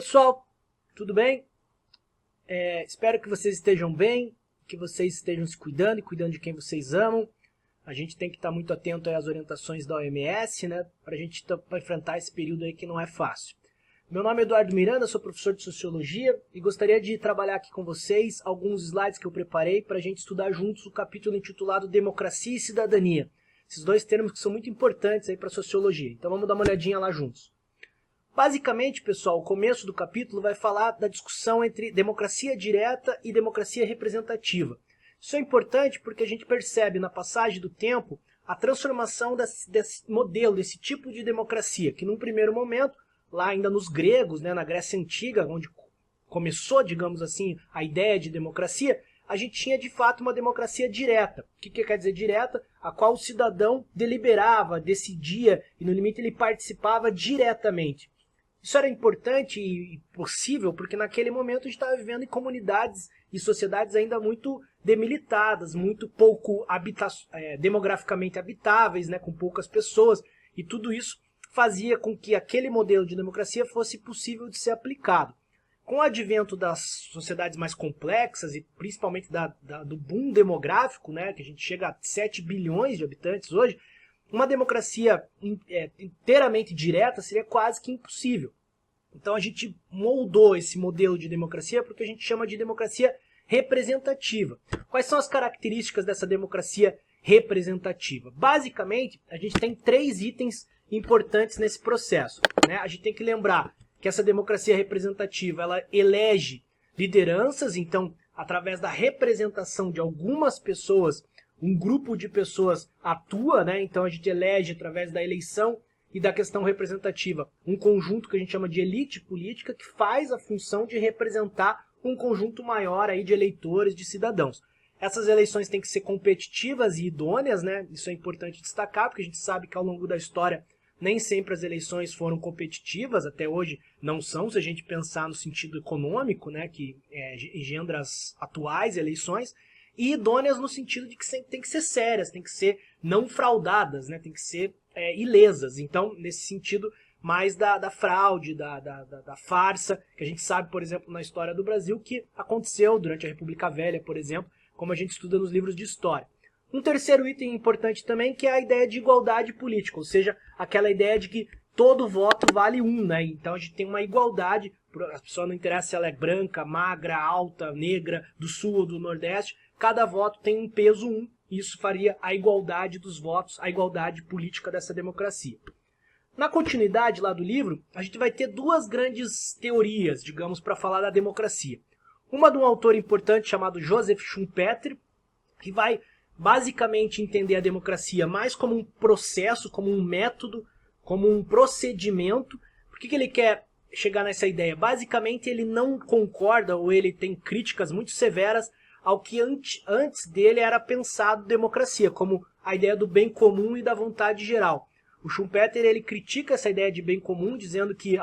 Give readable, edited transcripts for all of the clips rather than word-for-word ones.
pessoal, tudo bem? Espero que vocês estejam bem, que vocês estejam se cuidando e cuidando de quem vocês amam. A gente tem que estar muito atento às orientações da OMS, né, para a gente enfrentar esse período aí que não é fácil. Meu nome é Eduardo Miranda, sou professor de Sociologia e gostaria de trabalhar aqui com vocês alguns slides que eu preparei para a gente estudar juntos o capítulo intitulado Democracia e Cidadania. Esses dois termos que são muito importantes aí para a Sociologia, então vamos dar uma olhadinha lá juntos. Basicamente, pessoal, o começo do capítulo vai falar da discussão entre democracia direta e democracia representativa. Isso é importante porque a gente percebe na passagem do tempo a transformação desse modelo, desse tipo de democracia, que num primeiro momento, lá ainda nos gregos, né, na Grécia Antiga, onde começou, digamos assim, a ideia de democracia, a gente tinha de fato uma democracia direta. O que quer dizer direta? A qual o cidadão deliberava, decidia e no limite ele participava diretamente. Isso era importante e possível porque naquele momento a gente estava vivendo em comunidades e sociedades ainda muito demilitadas, muito pouco demograficamente habitáveis, né, com poucas pessoas, e tudo isso fazia com que aquele modelo de democracia fosse possível de ser aplicado. Com o advento das sociedades mais complexas e principalmente do boom demográfico, né, que a gente chega a 7 bilhões de habitantes hoje, uma democracia inteiramente direta seria quase que impossível. Então a gente moldou esse modelo de democracia para o que a gente chama de democracia representativa. Quais são as características dessa democracia representativa? Basicamente, a gente tem 3 itens importantes nesse processo, né? A gente tem que lembrar que essa democracia representativa ela elege lideranças, então, através da representação de algumas pessoas, um grupo de pessoas atua, né? Então a gente elege através da eleição e da questão representativa um conjunto que a gente chama de elite política que faz a função de representar um conjunto maior aí de eleitores, de cidadãos. Essas eleições têm que ser competitivas e idôneas, né? Isso é importante destacar, porque a gente sabe que ao longo da história nem sempre as eleições foram competitivas, até hoje não são, se a gente pensar no sentido econômico, né? Que engendra as atuais eleições, e idôneas no sentido de que tem que ser sérias, tem que ser não fraudadas, né? Tem que ser ilesas. Então, nesse sentido, mais da fraude, da farsa, que a gente sabe, por exemplo, na história do Brasil, que aconteceu durante a República Velha, por exemplo, como a gente estuda nos livros de história. Um terceiro item importante também, que é a ideia de igualdade política, ou seja, aquela ideia de que todo voto vale um, né? Então a gente tem uma igualdade, a pessoa não interessa se ela é branca, magra, alta, negra, do sul ou do nordeste, cada voto tem um peso 1, e isso faria a igualdade dos votos, a igualdade política dessa democracia. Na continuidade lá do livro, a gente vai ter 2 grandes teorias, digamos, para falar da democracia. Uma de um autor importante chamado Joseph Schumpeter, que vai basicamente entender a democracia mais como um processo, como um método, como um procedimento. Por que ele quer chegar nessa ideia? Basicamente ele não concorda ou ele tem críticas muito severas ao que antes dele era pensado democracia, como a ideia do bem comum e da vontade geral. O Schumpeter ele critica essa ideia de bem comum, dizendo que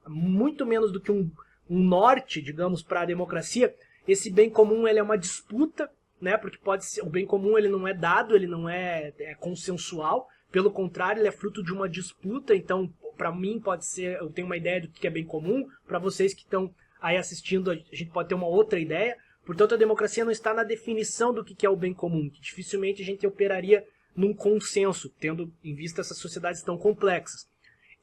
muito menos do que um norte, digamos, para a democracia, esse bem comum ele é uma disputa, né? Porque pode ser, o bem comum ele não é dado, ele não é consensual, pelo contrário, ele é fruto de uma disputa. Então, para mim pode ser, eu tenho uma ideia do que é bem comum, para vocês que estão aí assistindo, a gente pode ter uma outra ideia. Portanto, a democracia não está na definição do que é o bem comum, que dificilmente a gente operaria num consenso, tendo em vista essas sociedades tão complexas.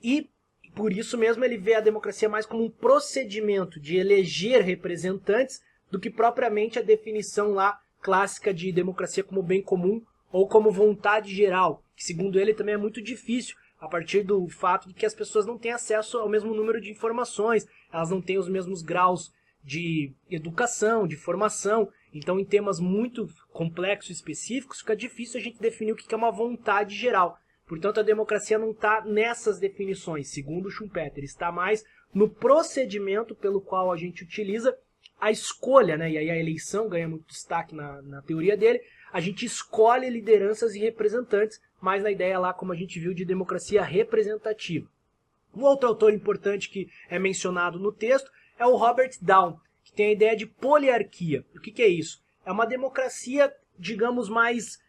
E por isso mesmo ele vê a democracia mais como um procedimento de eleger representantes do que propriamente a definição lá clássica de democracia como bem comum ou como vontade geral, que segundo ele também é muito difícil a partir do fato de que as pessoas não têm acesso ao mesmo número de informações, elas não têm os mesmos graus de educação, de formação. Então, em temas muito complexos e específicos, fica difícil a gente definir o que é uma vontade geral. Portanto, a democracia não está nessas definições, segundo Schumpeter. Está mais no procedimento pelo qual a gente utiliza a escolha, né? E aí a eleição ganha muito destaque na teoria dele. A gente escolhe lideranças e representantes, mais na ideia lá, como a gente viu, de democracia representativa. Um outro autor importante que é mencionado no texto é o Robert Dahl, que tem a ideia de poliarquia. O que é isso? É uma democracia, digamos, mais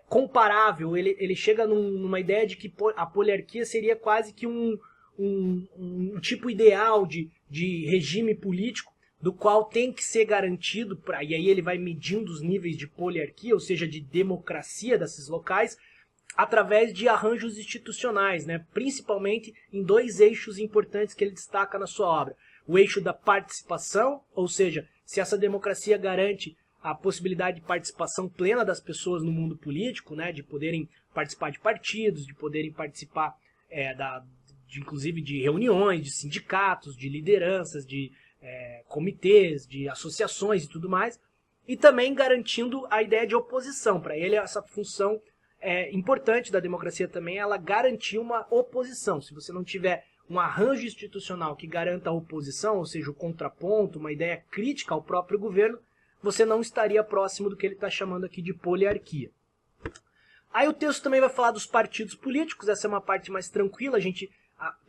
comparável. Ele chega numa ideia de que a poliarquia seria quase que um um tipo ideal de regime político, do qual tem que ser garantido, e aí ele vai medindo os níveis de poliarquia, ou seja, de democracia desses locais, através de arranjos institucionais, né? Principalmente em dois eixos importantes que ele destaca na sua obra. O eixo da participação, ou seja, se essa democracia garante a possibilidade de participação plena das pessoas no mundo político, né? De poderem participar de partidos, de poderem participar inclusive de reuniões, de sindicatos, de lideranças, de comitês, de associações e tudo mais, e também garantindo a ideia de oposição. Para ele, essa função importante da democracia também é ela garantir uma oposição. Se você não tiver um arranjo institucional que garanta a oposição, ou seja, o contraponto, uma ideia crítica ao próprio governo, você não estaria próximo do que ele está chamando aqui de poliarquia. Aí o texto também vai falar dos partidos políticos, essa é uma parte mais tranquila, a gente,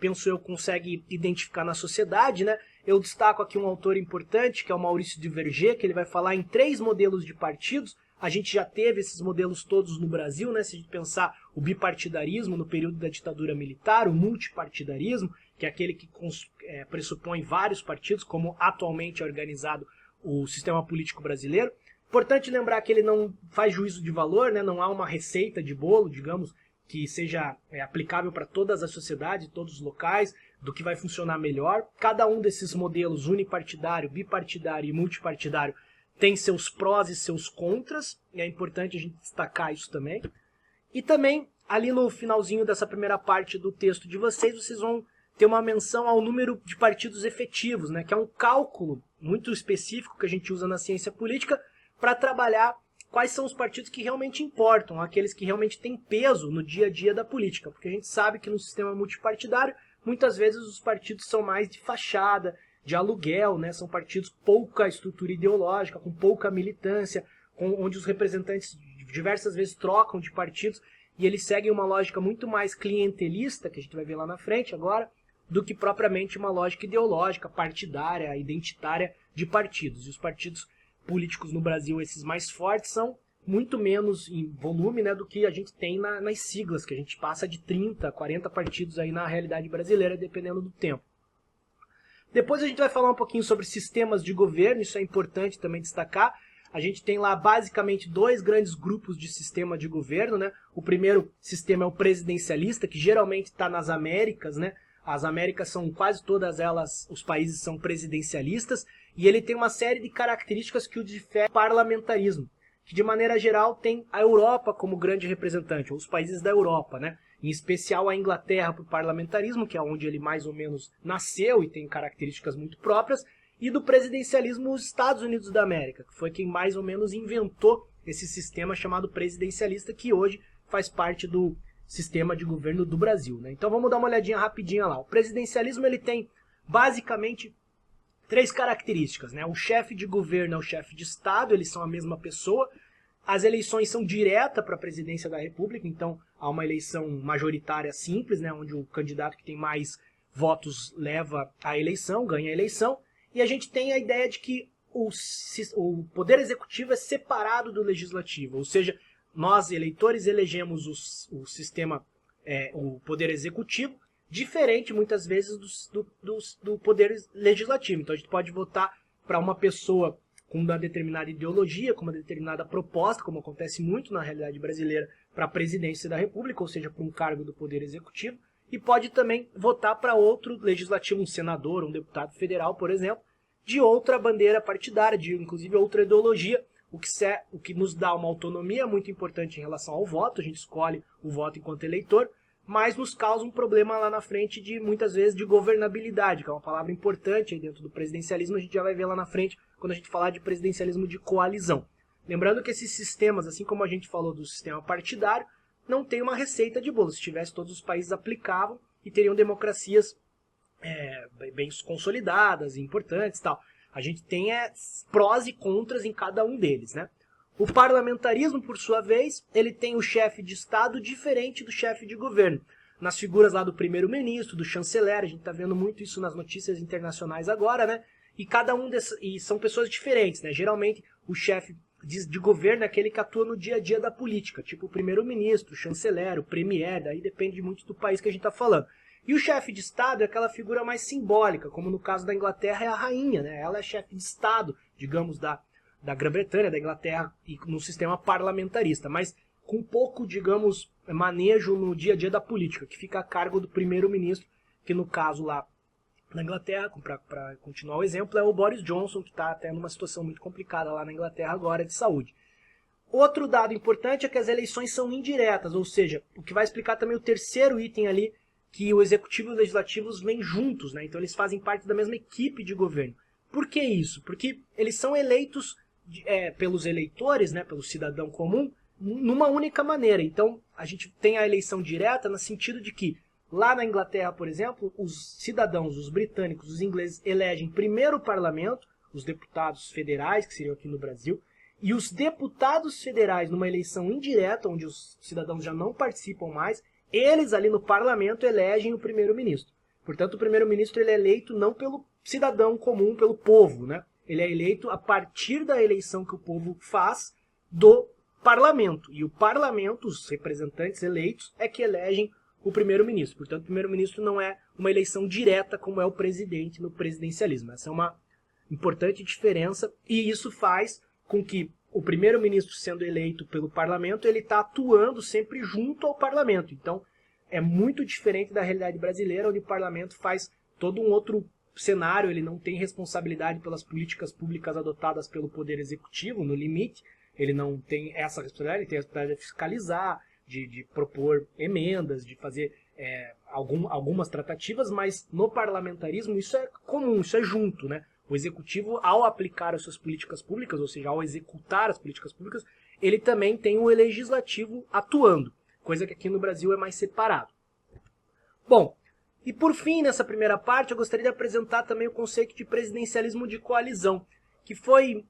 penso eu, consegue identificar na sociedade, né? Eu destaco aqui um autor importante, que é o Maurício de Verger, que ele vai falar em 3 modelos de partidos. A gente já teve esses modelos todos no Brasil, né? Se a gente pensar o bipartidarismo no período da ditadura militar, o multipartidarismo, que é aquele que pressupõe vários partidos, como atualmente é organizado o sistema político brasileiro. Importante lembrar que ele não faz juízo de valor, né? Não há uma receita de bolo, digamos, que seja aplicável para todas as sociedades, todos os locais, do que vai funcionar melhor. Cada um desses modelos, unipartidário, bipartidário e multipartidário, tem seus prós e seus contras, e é importante a gente destacar isso também. E também, ali no finalzinho dessa primeira parte do texto de vocês vão ter uma menção ao número de partidos efetivos, né? Que é um cálculo muito específico que a gente usa na ciência política para trabalhar quais são os partidos que realmente importam, aqueles que realmente têm peso no dia a dia da política. Porque a gente sabe que no sistema multipartidário, muitas vezes os partidos são mais de fachada, de aluguel, né? São partidos com pouca estrutura ideológica, com pouca militância, onde os representantes diversas vezes trocam de partidos e eles seguem uma lógica muito mais clientelista, que a gente vai ver lá na frente agora, do que propriamente uma lógica ideológica, partidária, identitária de partidos. E os partidos políticos no Brasil, esses mais fortes, são muito menos em volume, né, do que a gente tem nas siglas, que a gente passa de 30, 40 partidos aí na realidade brasileira, dependendo do tempo. Depois a gente vai falar um pouquinho sobre sistemas de governo, isso é importante também destacar. A gente tem lá basicamente 2 grandes grupos de sistema de governo, né? O primeiro sistema é o presidencialista, que geralmente está nas Américas, né? As Américas são quase todas elas, os países são presidencialistas, e ele tem uma série de características que o diferem do parlamentarismo, que de maneira geral tem a Europa como grande representante, ou os países da Europa, né? Em especial a Inglaterra para o parlamentarismo, que é onde ele mais ou menos nasceu e tem características muito próprias, e do presidencialismo os Estados Unidos da América, que foi quem mais ou menos inventou esse sistema chamado presidencialista, que hoje faz parte do sistema de governo do Brasil, né? Então vamos dar uma olhadinha rapidinha lá. O presidencialismo ele tem basicamente 3 características, né? O chefe de governo é o chefe de Estado, eles são a mesma pessoa. As eleições são diretas para a presidência da República, então há uma eleição majoritária simples, né? Onde o candidato que tem mais votos leva a eleição, ganha a eleição. E a gente tem a ideia de que o poder executivo é separado do legislativo, ou seja, nós, eleitores, elegemos o poder executivo, diferente, muitas vezes, do poder legislativo. Então, a gente pode votar para uma pessoa com uma determinada ideologia, com uma determinada proposta, como acontece muito na realidade brasileira, para a presidência da República, ou seja, para um cargo do poder executivo, e pode também votar para outro legislativo, um senador, um deputado federal, por exemplo, de outra bandeira partidária, de inclusive outra ideologia, o que nos dá uma autonomia muito importante em relação ao voto, a gente escolhe o voto enquanto eleitor, mas nos causa um problema lá na frente de, muitas vezes, de governabilidade, que é uma palavra importante aí dentro do presidencialismo, a gente já vai ver lá na frente quando a gente falar de presidencialismo de coalizão. Lembrando que esses sistemas, assim como a gente falou do sistema partidário, não tem uma receita de bolo. Se tivesse, todos os países aplicavam e teriam democracias bem consolidadas e importantes e tal. A gente tem prós e contras em cada um deles, né? O parlamentarismo, por sua vez, ele tem o chefe de Estado diferente do chefe de governo. Nas figuras lá do primeiro-ministro, do chanceler, a gente está vendo muito isso nas notícias internacionais agora, né? E cada um e são pessoas diferentes, né? Geralmente o chefe de governo é aquele que atua no dia a dia da política, tipo o primeiro-ministro, o chanceler, o premier, daí depende muito do país que a gente está falando. E o chefe de Estado é aquela figura mais simbólica, como no caso da Inglaterra é a rainha, né? Ela é chefe de Estado, digamos, da Grã-Bretanha, da Inglaterra, e no sistema parlamentarista, mas com pouco, digamos, manejo no dia a dia da política, que fica a cargo do primeiro-ministro, que no caso lá na Inglaterra, para continuar o exemplo, é o Boris Johnson, que está até numa situação muito complicada lá na Inglaterra agora de saúde. Outro dado importante é que as eleições são indiretas, ou seja, o que vai explicar também o terceiro item ali, que o executivo e o legislativo vêm juntos, né? Então eles fazem parte da mesma equipe de governo. Por que isso? Porque eles são eleitos pelos eleitores, né, pelo cidadão comum, numa única maneira. Então a gente tem a eleição direta no sentido de que lá na Inglaterra, por exemplo, os cidadãos, os britânicos, os ingleses elegem primeiro o parlamento, os deputados federais, que seriam aqui no Brasil, e os deputados federais numa eleição indireta, onde os cidadãos já não participam mais, eles ali no parlamento elegem o primeiro-ministro. Portanto, o primeiro-ministro ele é eleito não pelo cidadão comum, pelo povo, né? Ele é eleito a partir da eleição que o povo faz do parlamento. E o parlamento, os representantes eleitos, é que elegem o primeiro-ministro. Portanto, o primeiro-ministro não é uma eleição direta como é o presidente no presidencialismo. Essa é uma importante diferença e isso faz com que o primeiro-ministro, sendo eleito pelo parlamento, ele está atuando sempre junto ao parlamento. Então, é muito diferente da realidade brasileira, onde o parlamento faz todo um outro cenário, ele não tem responsabilidade pelas políticas públicas adotadas pelo Poder Executivo, no limite, ele não tem essa responsabilidade, ele tem a responsabilidade de fiscalizar, de propor emendas, de fazer algumas tratativas, mas no parlamentarismo isso é comum, isso é junto, né? O executivo, ao aplicar as suas políticas públicas, ou seja, ao executar as políticas públicas, ele também tem o legislativo atuando, coisa que aqui no Brasil é mais separado. Bom, e por fim, nessa primeira parte, eu gostaria de apresentar também o conceito de presidencialismo de coalizão, que foi,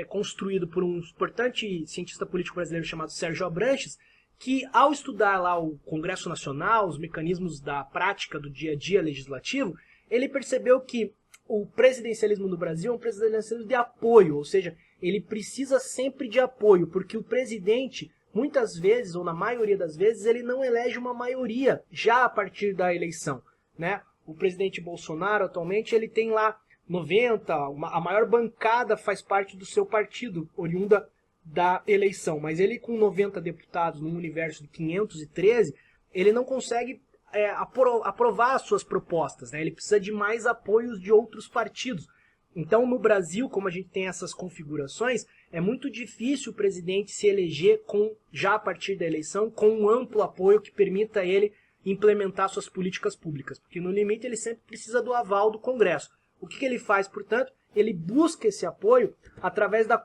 construído por um importante cientista político brasileiro chamado Sérgio Abranches, que ao estudar lá o Congresso Nacional, os mecanismos da prática do dia a dia legislativo, ele percebeu que o presidencialismo no Brasil é um presidencialismo de apoio, ou seja, ele precisa sempre de apoio, porque o presidente, muitas vezes, ou na maioria das vezes, ele não elege uma maioria já a partir da eleição, né? O presidente Bolsonaro, atualmente, ele tem lá 90, a maior bancada faz parte do seu partido, oriunda da eleição, mas ele com 90 deputados num universo de 513, ele não consegue aprovar as suas propostas, né? Ele precisa de mais apoios de outros partidos. Então, no Brasil, como a gente tem essas configurações, é muito difícil o presidente se eleger já a partir da eleição com um amplo apoio que permita ele implementar suas políticas públicas, porque no limite ele sempre precisa do aval do Congresso. O que ele faz, portanto? Ele busca esse apoio através da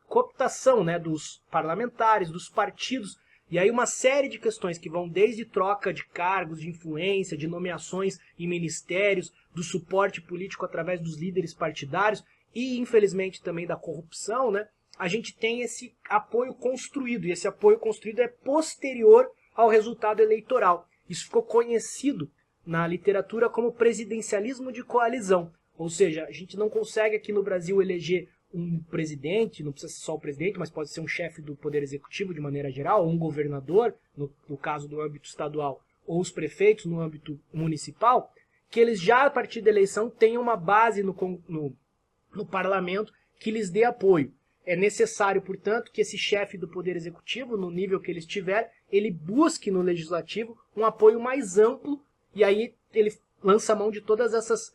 cooptação, né, dos parlamentares, dos partidos, e aí uma série de questões que vão desde troca de cargos, de influência, de nomeações em ministérios, do suporte político através dos líderes partidários e, infelizmente, também da corrupção, né? A gente tem esse apoio construído, e esse apoio construído é posterior ao resultado eleitoral. Isso ficou conhecido na literatura como presidencialismo de coalizão, ou seja, a gente não consegue aqui no Brasil eleger um presidente, não precisa ser só o presidente, mas pode ser um chefe do Poder Executivo de maneira geral, ou um governador, no caso do âmbito estadual, ou os prefeitos no âmbito municipal, que eles já a partir da eleição tenham uma base no parlamento que lhes dê apoio. É necessário, portanto, que esse chefe do Poder Executivo, no nível que ele estiver, ele busque no Legislativo um apoio mais amplo, e aí ele lança a mão de todas essas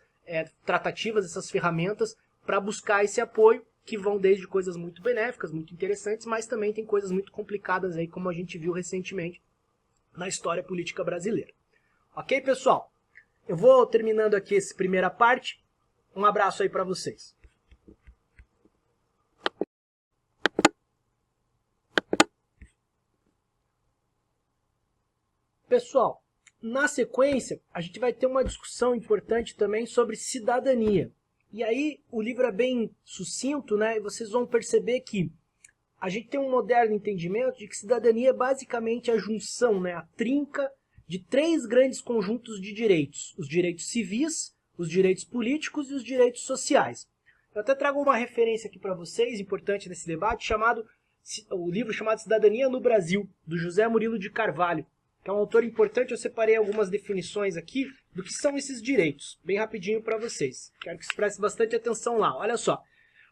tratativas, essas ferramentas, para buscar esse apoio, que vão desde coisas muito benéficas, muito interessantes, mas também tem coisas muito complicadas aí, como a gente viu recentemente na história política brasileira. Ok, pessoal? Eu vou terminando aqui essa primeira parte. Um abraço aí para vocês. Pessoal, na sequência, a gente vai ter uma discussão importante também sobre cidadania. E aí o livro é bem sucinto, né? E vocês vão perceber que a gente tem um moderno entendimento de que cidadania é basicamente a junção, né? A trinca de três grandes conjuntos de direitos. Os direitos civis, os direitos políticos e os direitos sociais. Eu até trago uma referência aqui para vocês, importante nesse debate, o livro chamado Cidadania no Brasil, do José Murilo de Carvalho. que é um autor importante. Eu separei algumas definições aqui do que são esses direitos, bem rapidinho para vocês. Quero que vocês prestem bastante atenção lá. Olha só,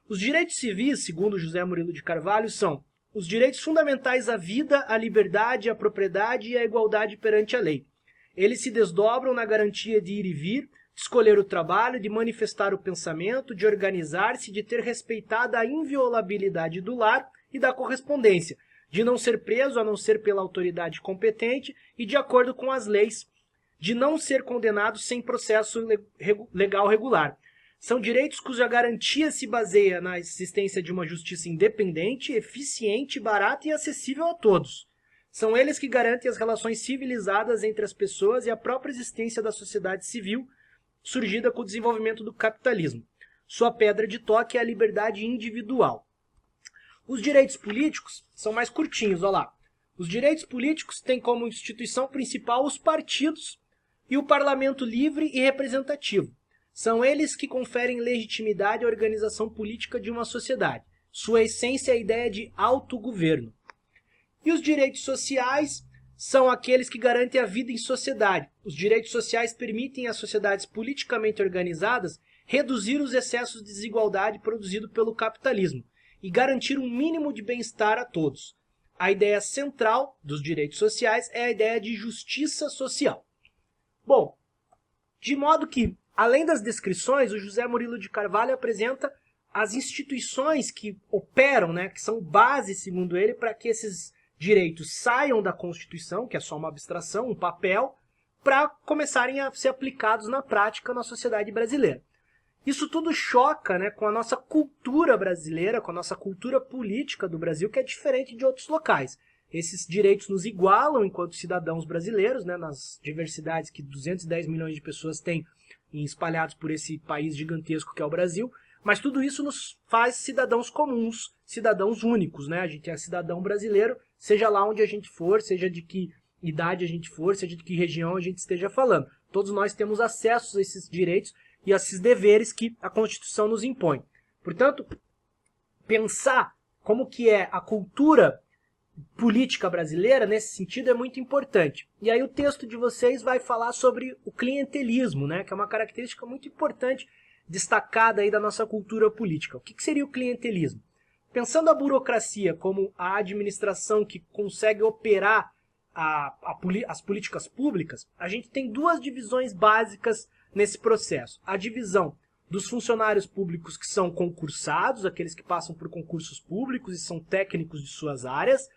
os direitos civis, segundo José Murilo de Carvalho, são os direitos fundamentais à vida, à liberdade, à propriedade e à igualdade perante a lei. Eles se desdobram na garantia de ir e vir, de escolher o trabalho, de manifestar o pensamento, de organizar-se, de ter respeitada a inviolabilidade do lar e da correspondência, de não ser preso a não ser pela autoridade competente e de acordo com as leis, de não ser condenado sem processo legal regular. São direitos cuja garantia se baseia na existência de uma justiça independente, eficiente, barata e acessível a todos. São eles que garantem as relações civilizadas entre as pessoas e a própria existência da sociedade civil, surgida com o desenvolvimento do capitalismo. Sua pedra de toque é a liberdade individual. Os direitos políticos são mais curtinhos, olha lá. Os direitos políticos têm como instituição principal os partidos e o parlamento livre e representativo. São eles que conferem legitimidade à organização política de uma sociedade. Sua essência é a ideia de autogoverno. E os direitos sociais são aqueles que garantem a vida em sociedade. Os direitos sociais permitem às sociedades politicamente organizadas reduzir os excessos de desigualdade produzidos pelo capitalismo e garantir um mínimo de bem-estar a todos. A ideia central dos direitos sociais é a ideia de justiça social. Bom, de modo que, além das descrições, o José Murilo de Carvalho apresenta as instituições que operam, que são base, segundo ele, para que esses direitos saiam da Constituição, que é só uma abstração, um papel, para começarem a ser aplicados na prática na sociedade brasileira. Isso tudo choca com a nossa cultura brasileira, com a nossa cultura política do Brasil, que é diferente de outros locais. Esses direitos nos igualam enquanto cidadãos brasileiros, nas diversidades que 210 milhões de pessoas têm espalhados por esse país gigantesco que é o Brasil, mas tudo isso nos faz cidadãos comuns, cidadãos únicos. A gente é cidadão brasileiro, seja lá onde a gente for, seja de que idade a gente for, seja de que região a gente esteja falando. Todos nós temos acesso a esses direitos e a esses deveres que a Constituição nos impõe. Portanto, pensar como que é a cultura política brasileira, nesse sentido, é muito importante. E aí o texto de vocês vai falar sobre o clientelismo, que é uma característica muito importante, destacada aí da nossa cultura política. O que seria o clientelismo? Pensando a burocracia como a administração que consegue operar as políticas públicas, a gente tem duas divisões básicas nesse processo. A divisão dos funcionários públicos que são concursados, aqueles que passam por concursos públicos e são técnicos de suas áreas,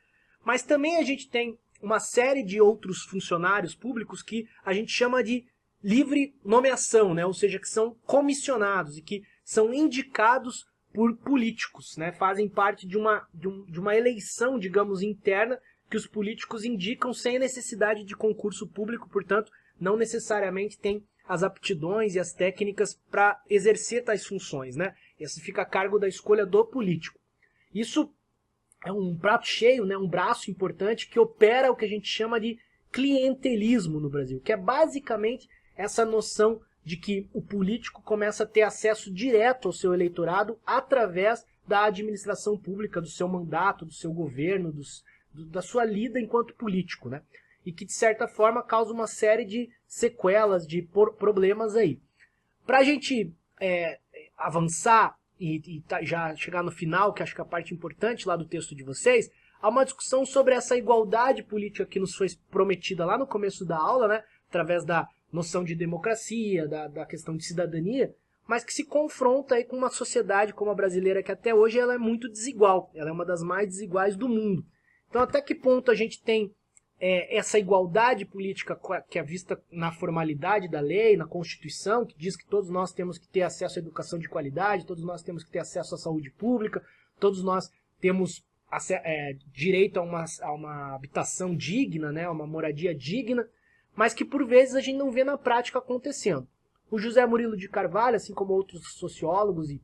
mas também a gente tem uma série de outros funcionários públicos que a gente chama de livre nomeação, ou seja, que são comissionados e que são indicados por políticos, fazem parte de uma eleição, digamos, interna que os políticos indicam sem necessidade de concurso público, portanto, não necessariamente tem as aptidões e as técnicas para exercer tais funções. Esse fica a cargo da escolha do político. Isso é um prato cheio, um braço importante que opera o que a gente chama de clientelismo no Brasil, que é basicamente essa noção de que o político começa a ter acesso direto ao seu eleitorado através da administração pública, do seu mandato, do seu governo, da sua lida enquanto político, e que, de certa forma, causa uma série de sequelas, de problemas aí. Para a gente avançar e já chegar no final, que acho que é a parte importante lá do texto de vocês, há uma discussão sobre essa igualdade política que nos foi prometida lá no começo da aula, através da noção de democracia, da questão de cidadania, mas que se confronta aí com uma sociedade como a brasileira, que até hoje ela é muito desigual, ela é uma das mais desiguais do mundo. Então, até que ponto a gente tem essa igualdade política que é vista na formalidade da lei, na Constituição, que diz que todos nós temos que ter acesso à educação de qualidade, todos nós temos que ter acesso à saúde pública, todos nós temos direito a uma habitação digna, a uma moradia digna, mas que por vezes a gente não vê na prática acontecendo. O José Murilo de Carvalho, assim como outros sociólogos e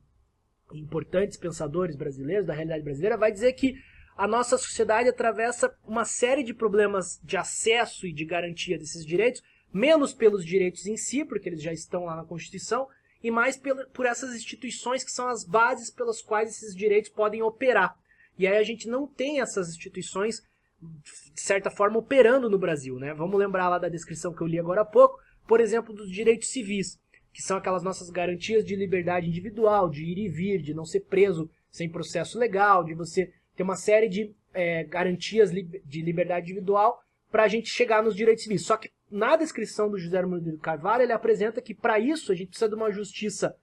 importantes pensadores brasileiros da realidade brasileira, vai dizer que a nossa sociedade atravessa uma série de problemas de acesso e de garantia desses direitos, menos pelos direitos em si, porque eles já estão lá na Constituição, e mais por essas instituições que são as bases pelas quais esses direitos podem operar. E aí a gente não tem essas instituições de certa forma, operando no Brasil, né? Vamos lembrar lá da descrição que eu li agora há pouco, por exemplo, dos direitos civis, que são aquelas nossas garantias de liberdade individual, de ir e vir, de não ser preso sem processo legal, de você ter uma série de garantias de liberdade individual para a gente chegar nos direitos civis. Só que na descrição do José Hermenegildo de Carvalho, ele apresenta que para isso a gente precisa de uma justiça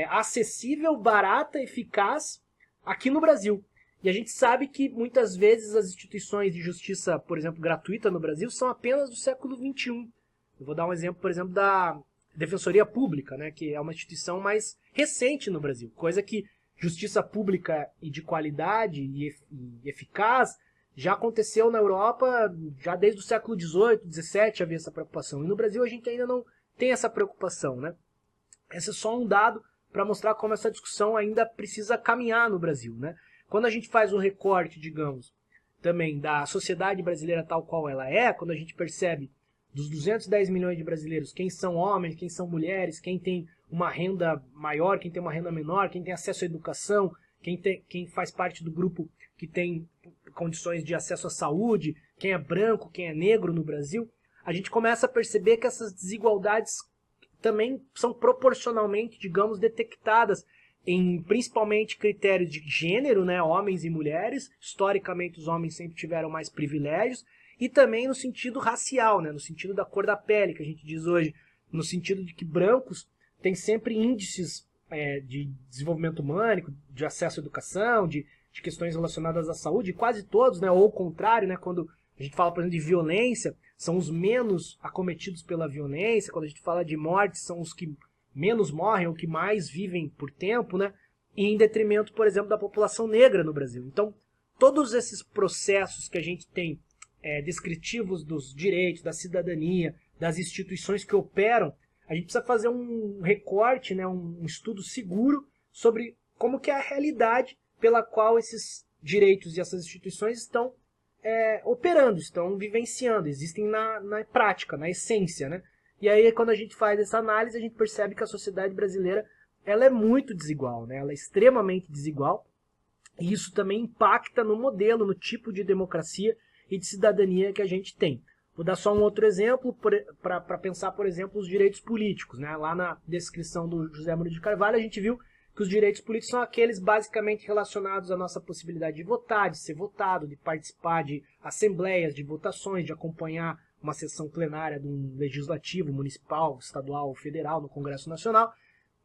acessível, barata, eficaz aqui no Brasil. E a gente sabe que muitas vezes as instituições de justiça, por exemplo, gratuita no Brasil, são apenas do século XXI. Eu vou dar um exemplo, por exemplo, da Defensoria Pública, né, que é uma instituição mais recente no Brasil, coisa que justiça pública e de qualidade e eficaz já aconteceu na Europa já desde o século XVIII, XVII havia essa preocupação. E no Brasil a gente ainda não tem essa preocupação, né? Esse é só um dado para mostrar como essa discussão ainda precisa caminhar no Brasil, né? Quando a gente faz um recorte, digamos, também da sociedade brasileira tal qual ela é, quando a gente percebe dos 210 milhões de brasileiros, quem são homens, quem são mulheres, quem tem uma renda maior, quem tem uma renda menor, quem tem acesso à educação, quem faz parte do grupo que tem condições de acesso à saúde, quem é branco, quem é negro no Brasil, a gente começa a perceber que essas desigualdades também são proporcionalmente, digamos, detectadas em principalmente critérios de gênero, né, homens e mulheres. Historicamente os homens sempre tiveram mais privilégios, e também no sentido racial, né, no sentido da cor da pele, que a gente diz hoje, no sentido de que brancos têm sempre índices de desenvolvimento humano, de acesso à educação, de questões relacionadas à saúde, e quase todos, né, ou o contrário, né, quando a gente fala, por exemplo, de violência, são os menos acometidos pela violência. Quando a gente fala de morte, são os que menos morrem, ou que mais vivem por tempo, né? E em detrimento, por exemplo, da população negra no Brasil. Então, todos esses processos que a gente tem descritivos dos direitos, da cidadania, das instituições que operam, a gente precisa fazer um recorte, né, um estudo seguro sobre como que é a realidade pela qual esses direitos e essas instituições estão operando, estão vivenciando, existem na prática, na essência, né? E aí, quando a gente faz essa análise, a gente percebe que a sociedade brasileira ela é muito desigual, né? Ela é extremamente desigual, e isso também impacta no modelo, no tipo de democracia e de cidadania que a gente tem. Vou dar só um outro exemplo para pensar, por exemplo, os direitos políticos, né? Lá na descrição do José Hermenegildo de Carvalho, a gente viu que os direitos políticos são aqueles basicamente relacionados à nossa possibilidade de votar, de ser votado, de participar de assembleias, de votações, de acompanhar uma sessão plenária de um legislativo municipal, estadual ou federal no Congresso Nacional,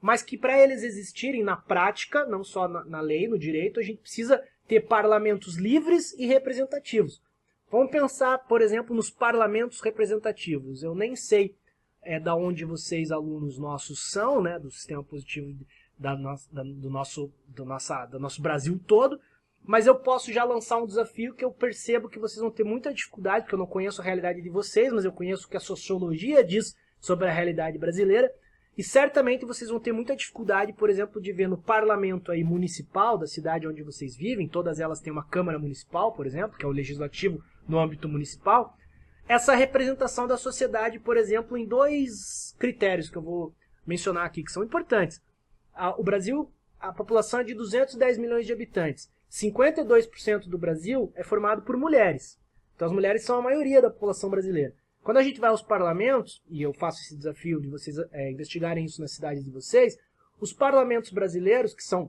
mas que para eles existirem na prática, não só na lei, no direito, a gente precisa ter parlamentos livres e representativos. Vamos pensar, por exemplo, nos parlamentos representativos. Eu nem sei da onde vocês, alunos nossos, são, né, do sistema positivo do nosso Brasil todo, mas eu posso já lançar um desafio que eu percebo que vocês vão ter muita dificuldade, porque eu não conheço a realidade de vocês, mas eu conheço o que a sociologia diz sobre a realidade brasileira, e certamente vocês vão ter muita dificuldade, por exemplo, de ver no parlamento aí municipal da cidade onde vocês vivem, todas elas têm uma Câmara Municipal, por exemplo, que é o legislativo no âmbito municipal, essa representação da sociedade, por exemplo, em dois critérios que eu vou mencionar aqui, que são importantes. O Brasil, a população é de 210 milhões de habitantes. 52% do Brasil é formado por mulheres. Então as mulheres são a maioria da população brasileira. Quando a gente vai aos parlamentos, e eu faço esse desafio de vocês investigarem isso nas cidades de vocês, os parlamentos brasileiros, que são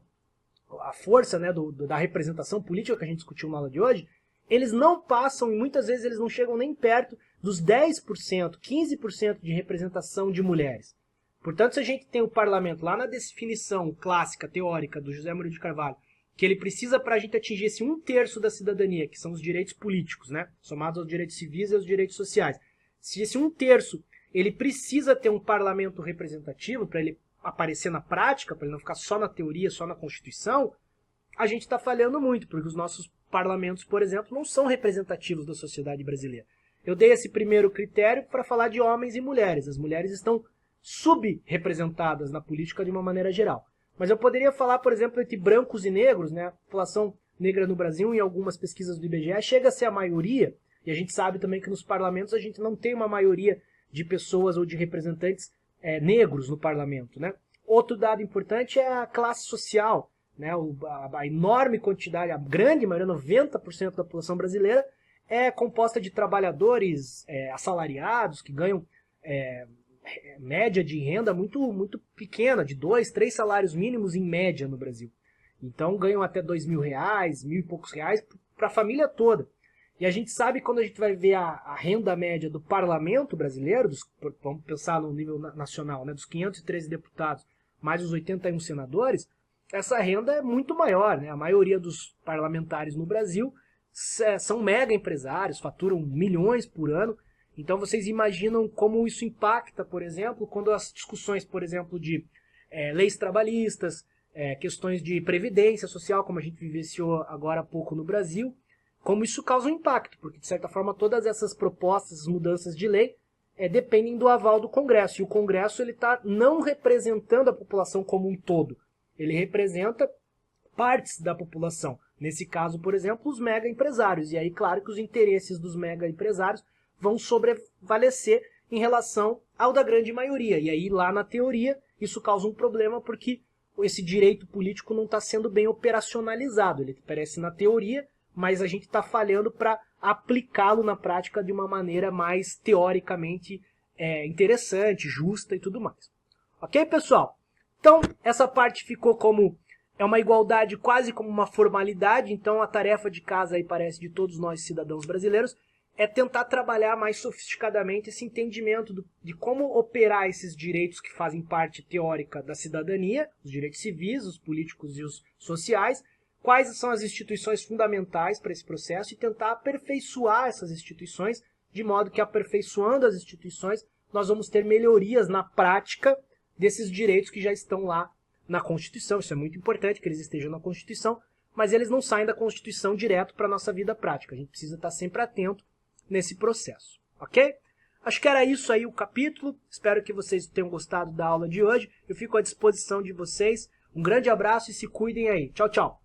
a força, né, da representação política que a gente discutiu na aula de hoje, eles não passam, e muitas vezes eles não chegam nem perto dos 10%, 15% de representação de mulheres. Portanto, se a gente tem o parlamento lá na definição clássica, teórica, do José Hermenegildo de Carvalho, que ele precisa para a gente atingir esse 1/3 da cidadania, que são os direitos políticos, né, somados aos direitos civis e aos direitos sociais. Se esse 1/3 ele precisa ter um parlamento representativo para ele aparecer na prática, para ele não ficar só na teoria, só na Constituição, a gente está falhando muito, porque os nossos parlamentos, por exemplo, não são representativos da sociedade brasileira. Eu dei esse primeiro critério para falar de homens e mulheres. As mulheres estão subrepresentadas na política de uma maneira geral. Mas eu poderia falar, por exemplo, entre brancos e negros, né? A população negra no Brasil, em algumas pesquisas do IBGE, chega a ser a maioria, e a gente sabe também que nos parlamentos a gente não tem uma maioria de pessoas ou de representantes negros no parlamento, né? Outro dado importante é a classe social, né? A enorme quantidade, a grande maioria, 90% da população brasileira, é composta de trabalhadores assalariados que ganham média de renda muito pequena, de 2, 3 salários mínimos em média no Brasil. Então ganham até R$2.000, R$1.000 e poucos para a família toda. E a gente sabe, quando a gente vai ver a renda média do parlamento brasileiro, vamos pensar no nível nacional, né, dos 513 deputados, mais os 81 senadores, essa renda é muito maior, né? A maioria dos parlamentares no Brasil são mega empresários, faturam milhões por ano. Então vocês imaginam como isso impacta, por exemplo, quando as discussões, por exemplo, de leis trabalhistas, questões de previdência social, como a gente vivenciou agora há pouco no Brasil, como isso causa um impacto, porque de certa forma todas essas propostas, essas mudanças de lei, dependem do aval do Congresso. E o Congresso está não representando a população como um todo, ele representa partes da população. Nesse caso, por exemplo, os mega empresários. E aí, claro que os interesses dos mega empresários vão sobrevalecer em relação ao da grande maioria. E aí, lá na teoria, isso causa um problema porque esse direito político não está sendo bem operacionalizado. Ele aparece na teoria, mas a gente está falhando para aplicá-lo na prática de uma maneira mais teoricamente interessante, justa e tudo mais. Ok, pessoal? Então, essa parte ficou como uma igualdade quase como uma formalidade. Então, a tarefa de casa aí parece de todos nós cidadãos brasileiros é tentar trabalhar mais sofisticadamente esse entendimento de como operar esses direitos que fazem parte teórica da cidadania, os direitos civis, os políticos e os sociais, quais são as instituições fundamentais para esse processo e tentar aperfeiçoar essas instituições, de modo que aperfeiçoando as instituições, nós vamos ter melhorias na prática desses direitos que já estão lá na Constituição. Isso é muito importante que eles estejam na Constituição, mas eles não saem da Constituição direto para a nossa vida prática. A gente precisa estar sempre atento nesse processo, ok? Acho que era isso aí o capítulo. Espero que vocês tenham gostado da aula de hoje. Eu fico à disposição de vocês. Um grande abraço e se cuidem aí. Tchau, tchau!